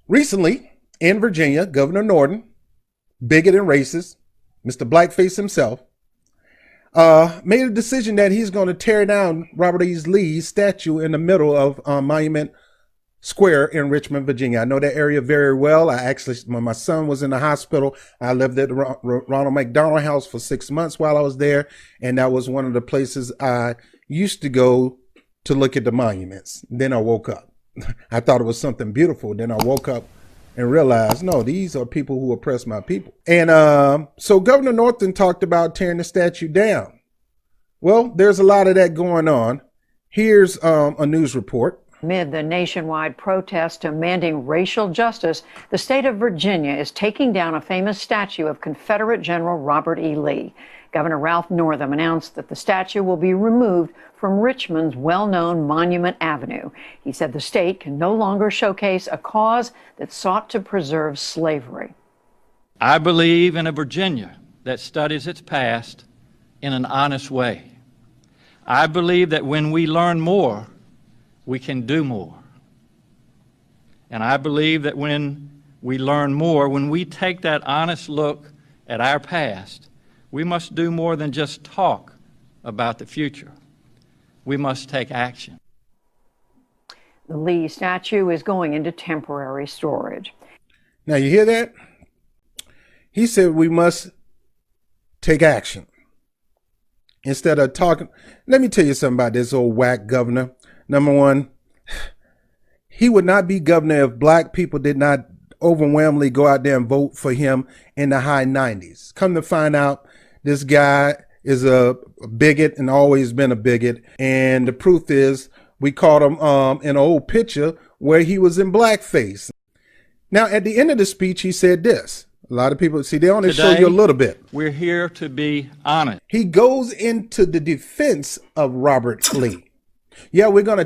Recently, in Virginia, Governor Norton, bigot and racist, Mr. Blackface himself, made a decision that he's going to tear down Robert E. Lee's statue in the middle of Monument Square in Richmond, Virginia. I know that area very well. When my son was in the hospital, I lived at the Ronald McDonald House for 6 months while I was there, and that was one of the places I used to go to look at the monuments. Then I woke up. I thought it was something beautiful. Then I woke up and realized, no, these are people who oppress my people. And so Governor Norton talked about tearing the statue down. Well, there's a lot of that going on. Here's a news report. Amid the nationwide protest demanding racial justice, the state of Virginia is taking down a famous statue of Confederate General Robert E. Lee. Governor Ralph Northam announced that the statue will be removed from Richmond's well-known Monument Avenue. He said the state can no longer showcase a cause that sought to preserve slavery. I believe in a Virginia that studies its past in an honest way. I believe that when we learn more, we can do more. And I believe that when we learn more, when we take that honest look at our past, we must do more than just talk about the future. We must take action. The Lee statue is going into temporary storage. Now, you hear that? He said we must take action. Instead of talking, let me tell you something about this old whack governor. Number one, he would not be governor if black people did not overwhelmingly go out there and vote for him in the high 90s. Come to find out, this guy is a bigot and always been a bigot. And the proof is we caught him in an old picture where he was in blackface. Now, at the end of the speech, he said this. A lot of people, see, they only show you a little bit. We're here to be honest. He goes into the defense of Robert Lee. Yeah, we're going to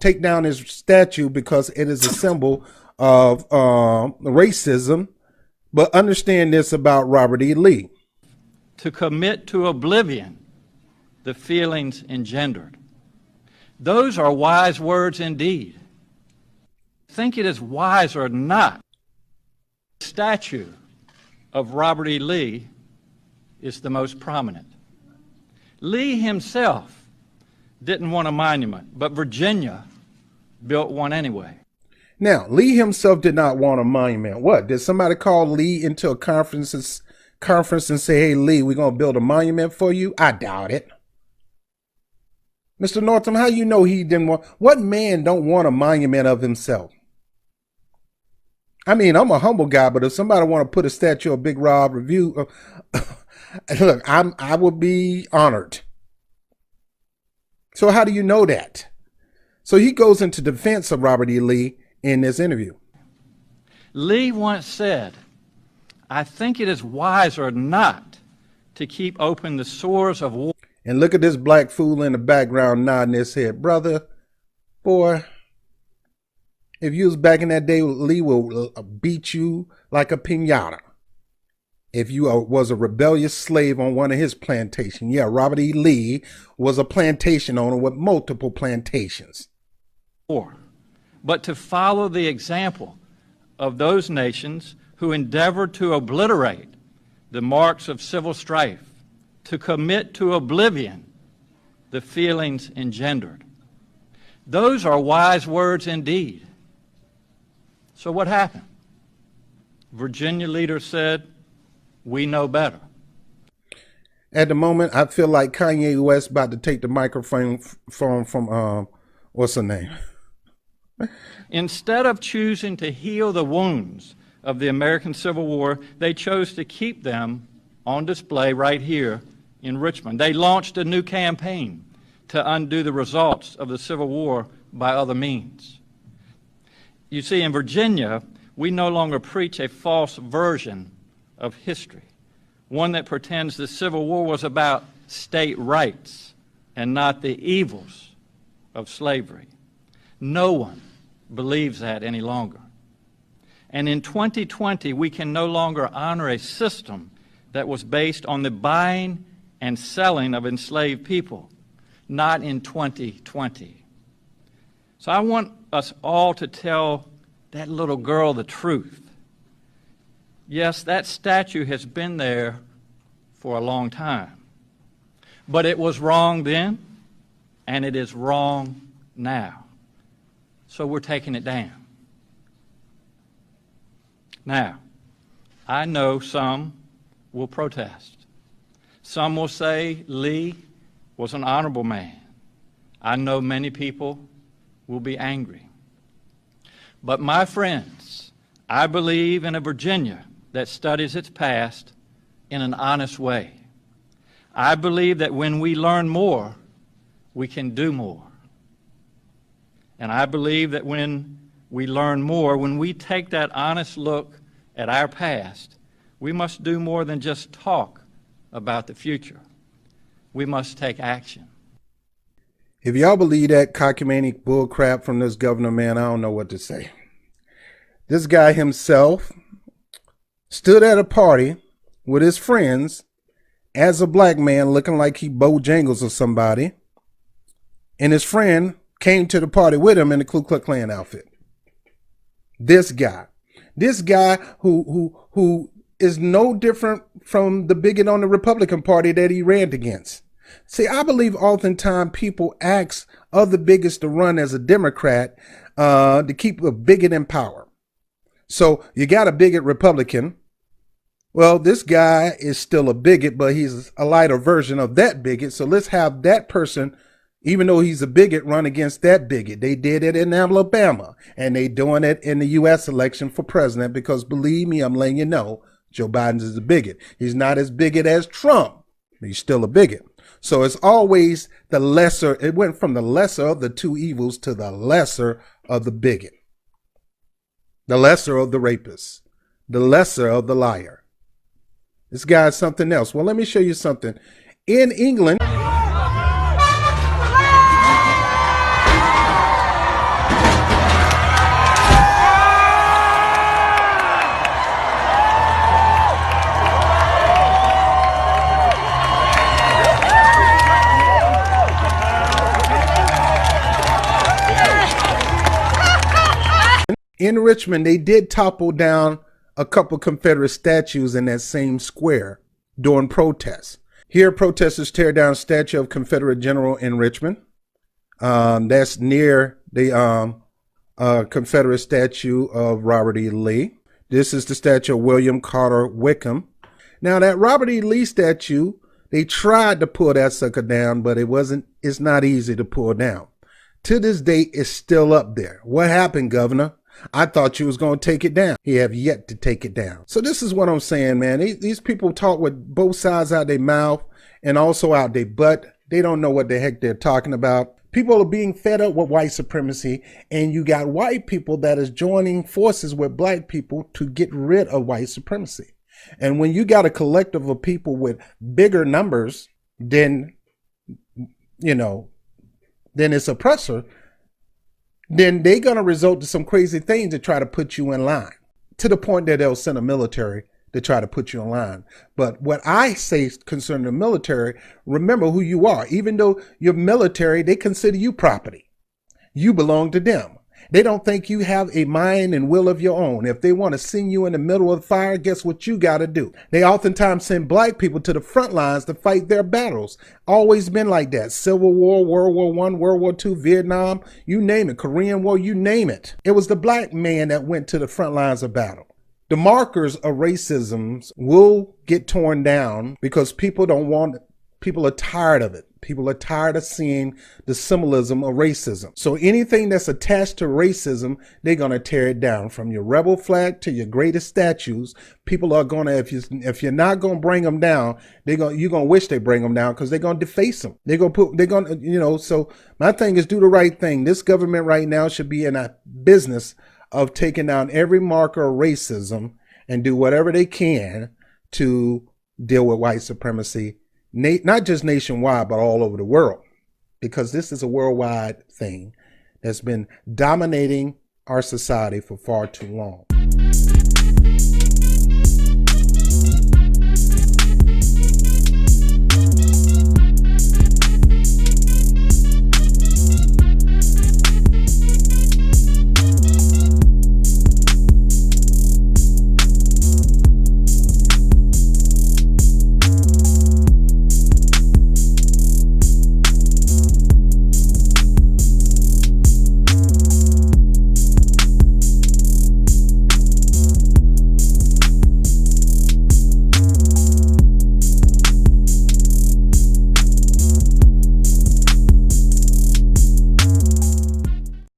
take down his statue because it is a symbol of racism. But understand this about Robert E. Lee. To commit to oblivion the feelings engendered. Those are wise words indeed. Think it is wise or not. The statue of Robert E. Lee is the most prominent. Lee himself didn't want a monument, but Virginia built one anyway. Now, Lee himself did not want a monument. What? Did somebody call Lee into a conference and say, hey, Lee, we're going to build a monument for you? I doubt it. Mr. Northam, how you know he didn't want? What man don't want a monument of himself? I mean, I'm a humble guy, but if somebody want to put a statue of Big Rob Review, look, I would be honored. So how do you know that? So he goes into defense of Robert E. Lee in this interview. Lee once said, I think it is wiser not to keep open the sores of war. And look at this black fool in the background nodding his head. Brother, boy, if you was back in that day, Lee will beat you like a piñata. If you was a rebellious slave on one of his plantations. Yeah, Robert E. Lee was a plantation owner with multiple plantations. But to follow the example of those nations who endeavored to obliterate the marks of civil strife, to commit to oblivion the feelings engendered. Those are wise words indeed. So what happened? Virginia leaders said, we know better. At the moment, I feel like Kanye West about to take the microphone from, what's her name? Instead of choosing to heal the wounds of the American Civil War, they chose to keep them on display right here in Richmond. They launched a new campaign to undo the results of the Civil War by other means. You see, in Virginia, we no longer preach a false version of history, one that pretends the Civil War was about state rights and not the evils of slavery. No one believes that any longer. And in 2020, we can no longer honor a system that was based on the buying and selling of enslaved people, not in 2020. So I want us all to tell that little girl the truth. Yes, that statue has been there for a long time. But it was wrong then, and it is wrong now. So we're taking it down. Now, I know some will protest. Some will say Lee was an honorable man. I know many people will be angry. But my friends, I believe in a Virginia that studies its past in an honest way. I believe that when we learn more, we can do more. And I believe that when we learn more, when we take that honest look at our past, we must do more than just talk about the future. We must take action. If y'all believe that cockamamie bull crap from this governor, man, I don't know what to say. This guy himself stood at a party with his friends as a black man looking like he Bojangles or somebody. And his friend came to the party with him in the Ku Klux Klan outfit. This guy who is no different from the bigot on the Republican Party that he ran against. See, I believe oftentimes people ask other bigots to run as a Democrat to keep a bigot in power. So you got a bigot Republican. Well, this guy is still a bigot, but he's a lighter version of that bigot. So let's have that person, even though he's a bigot, run against that bigot. They did it in Alabama, and they doing it in the U.S. election for president because, believe me, I'm letting you know, Joe Biden is a bigot. He's not as bigot as Trump, but he's still a bigot. So it's always the lesser. It went from the lesser of the two evils to the lesser of the bigot, the lesser of the rapist, the lesser of the liar. This guy's something else. Well, let me show you something. In England, in Richmond, they did topple down a couple Confederate statues in that same square during protests. Here, protesters tear down a statue of Confederate general in Richmond. That's near the Confederate statue of Robert E. Lee. This is the statue of William Carter Wickham. Now, that Robert E. Lee statue, they tried to pull that sucker down, but it's not easy to pull down. To this day, it's still up there. What happened, Governor? I thought you was going to take it down. You have yet to take it down. So this is what I'm saying, man. These people talk with both sides out their mouth and also out their butt. They don't know what the heck they're talking about. People are being fed up with white supremacy, and you got white people that is joining forces with black people to get rid of white supremacy. And when you got a collective of people with bigger numbers than, than its oppressor, then they're going to resort to some crazy things to try to put you in line, to the point that they'll send a military to try to put you in line. But what I say concerning the military, remember who you are. Even though you're military, they consider you property. You belong to them. They don't think you have a mind and will of your own. If they want to send you in the middle of the fire, guess what you got to do? They oftentimes send black people to the front lines to fight their battles. Always been like that. Civil War, World War I, World War II, Vietnam, you name it. Korean War, you name it. It was the black man that went to the front lines of battle. The markers of racism will get torn down because people are tired of it. People are tired of seeing the symbolism of racism. So anything that's attached to racism, they're going to tear it down. From your rebel flag to your greatest statues, people are going to, if you're not going to bring them down, you're going to wish they bring them down because they're going to deface them. So my thing is do the right thing. This government right now should be in a business of taking down every marker of racism and do whatever they can to deal with white supremacy. Not just nationwide, but all over the world, because this is a worldwide thing that's been dominating our society for far too long.